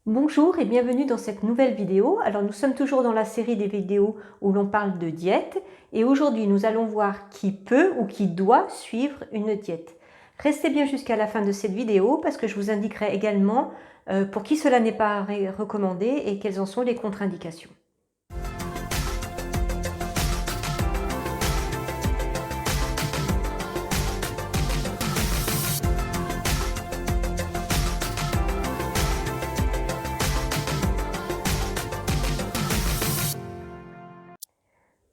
Bonjour et bienvenue dans cette nouvelle vidéo. Alors nous sommes toujours dans la série des vidéos où l'on parle de diète et aujourd'hui nous allons voir qui peut ou qui doit suivre une diète. Restez bien jusqu'à la fin de cette vidéo parce que je vous indiquerai également pour qui cela n'est pas recommandé et quelles en sont les contre-indications.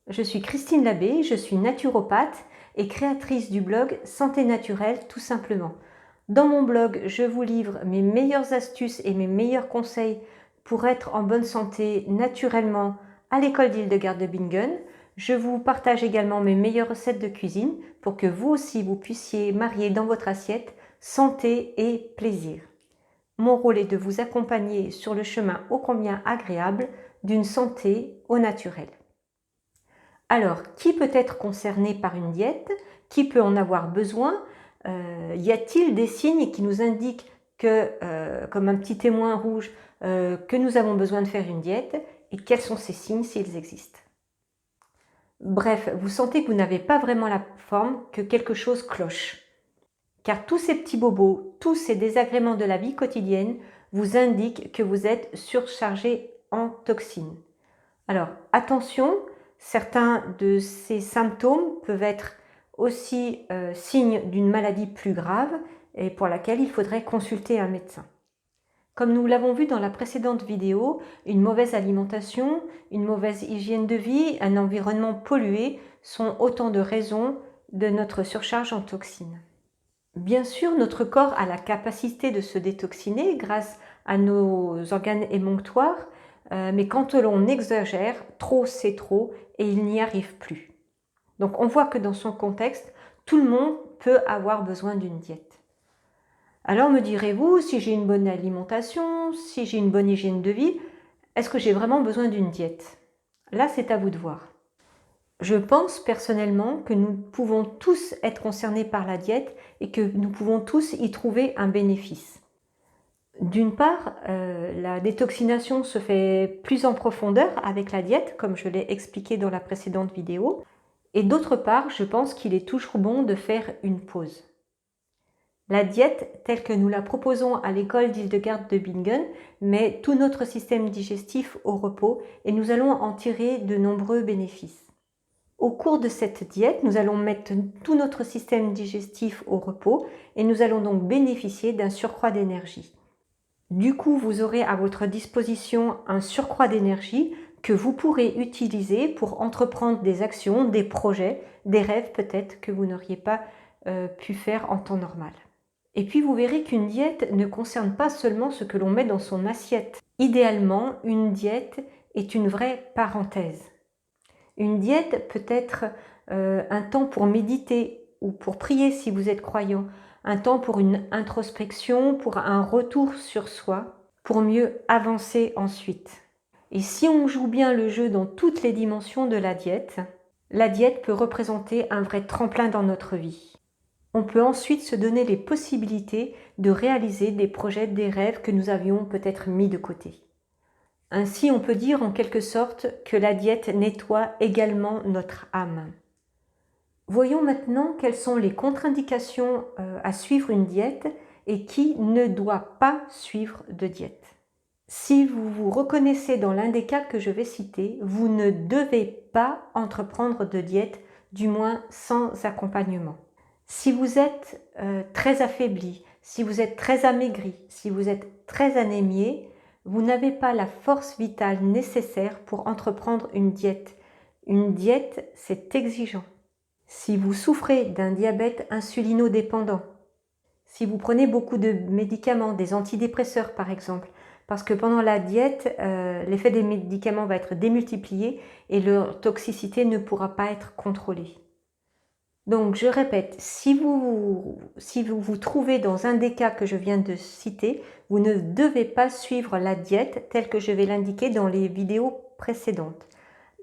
Je suis Christine Labbé, je suis naturopathe et créatrice du blog Santé Naturelle tout simplement. Dans mon blog, je vous livre mes meilleures astuces et mes meilleurs conseils pour être en bonne santé naturellement à l'école d'Hildegard de Bingen. Je vous partage également mes meilleures recettes de cuisine pour que vous aussi vous puissiez marier dans votre assiette santé et plaisir. Mon rôle est de vous accompagner sur le chemin ô combien agréable d'une santé au naturel. Alors, qui peut être concerné par une diète? Qui peut en avoir besoin? Y a-t-il des signes qui nous indiquent que, comme un petit témoin rouge, que nous avons besoin de faire une diète? Et quels sont ces signes s'ils existent? Bref, vous sentez que vous n'avez pas vraiment la forme, que quelque chose cloche. Car tous ces petits bobos, tous ces désagréments de la vie quotidienne vous indiquent que vous êtes surchargé en toxines. Alors, attention, certains de ces symptômes peuvent être aussi signes d'une maladie plus grave et pour laquelle il faudrait consulter un médecin. Comme nous l'avons vu dans la précédente vidéo, une mauvaise alimentation, une mauvaise hygiène de vie, un environnement pollué sont autant de raisons de notre surcharge en toxines. Bien sûr, notre corps a la capacité de se détoxiner grâce à nos organes émonctoires, mais quand l'on exagère, trop c'est trop et il n'y arrive plus. Donc on voit que dans son contexte, tout le monde peut avoir besoin d'une diète. Alors me direz-vous, si j'ai une bonne alimentation, si j'ai une bonne hygiène de vie, est-ce que j'ai vraiment besoin d'une diète? Là, c'est à vous de voir. Je pense personnellement que nous pouvons tous être concernés par la diète et que nous pouvons tous y trouver un bénéfice. D'une part, la détoxination se fait plus en profondeur avec la diète, comme je l'ai expliqué dans la précédente vidéo. Et d'autre part, je pense qu'il est toujours bon de faire une pause. La diète, telle que nous la proposons à l'école d'Hildegard de Bingen, met tout notre système digestif au repos et nous allons en tirer de nombreux bénéfices. Au cours de cette diète, nous allons mettre tout notre système digestif au repos et nous allons donc bénéficier d'un surcroît d'énergie. Du coup, vous aurez à votre disposition un surcroît d'énergie que vous pourrez utiliser pour entreprendre des actions, des projets, des rêves peut-être que vous n'auriez pas pu faire en temps normal. Et puis vous verrez qu'une diète ne concerne pas seulement ce que l'on met dans son assiette. Idéalement, une diète est une vraie parenthèse. Une diète peut être un temps pour méditer ou pour prier si vous êtes croyant, un temps pour une introspection, pour un retour sur soi, pour mieux avancer ensuite. Et si on joue bien le jeu dans toutes les dimensions de la diète peut représenter un vrai tremplin dans notre vie. On peut ensuite se donner les possibilités de réaliser des projets, des rêves que nous avions peut-être mis de côté. Ainsi, on peut dire en quelque sorte que la diète nettoie également notre âme. Voyons maintenant quelles sont les contre-indications à suivre une diète et qui ne doit pas suivre de diète. Si vous vous reconnaissez dans l'un des cas que je vais citer, vous ne devez pas entreprendre de diète, du moins sans accompagnement. Si vous êtes très affaibli, si vous êtes très amaigri, si vous êtes très anémié, vous n'avez pas la force vitale nécessaire pour entreprendre une diète. Une diète, c'est exigeant. Si vous souffrez d'un diabète insulinodépendant, si vous prenez beaucoup de médicaments, des antidépresseurs par exemple, parce que pendant la diète, l'effet des médicaments va être démultiplié et leur toxicité ne pourra pas être contrôlée. Donc je répète, si vous vous trouvez dans un des cas que je viens de citer, vous ne devez pas suivre la diète telle que je vais l'indiquer dans les vidéos précédentes.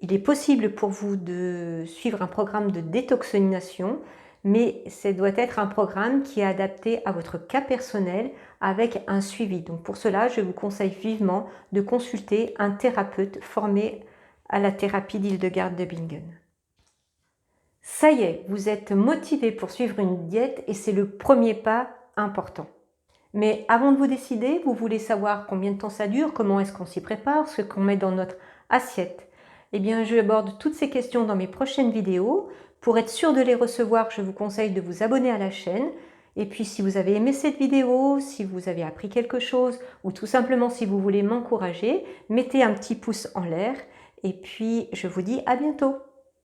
Il est possible pour vous de suivre un programme de détoxination, mais ça doit être un programme qui est adapté à votre cas personnel, avec un suivi. Donc pour cela, je vous conseille vivement de consulter un thérapeute formé à la thérapie d'Hildegard de Bingen. Ça y est, vous êtes motivé pour suivre une diète et c'est le premier pas important. Mais avant de vous décider, vous voulez savoir combien de temps ça dure, comment est-ce qu'on s'y prépare, ce qu'on met dans notre assiette. Eh bien, j'aborde toutes ces questions dans mes prochaines vidéos. Pour être sûr de les recevoir, je vous conseille de vous abonner à la chaîne. Et puis, si vous avez aimé cette vidéo, si vous avez appris quelque chose, ou tout simplement si vous voulez m'encourager, mettez un petit pouce en l'air. Et puis, je vous dis à bientôt.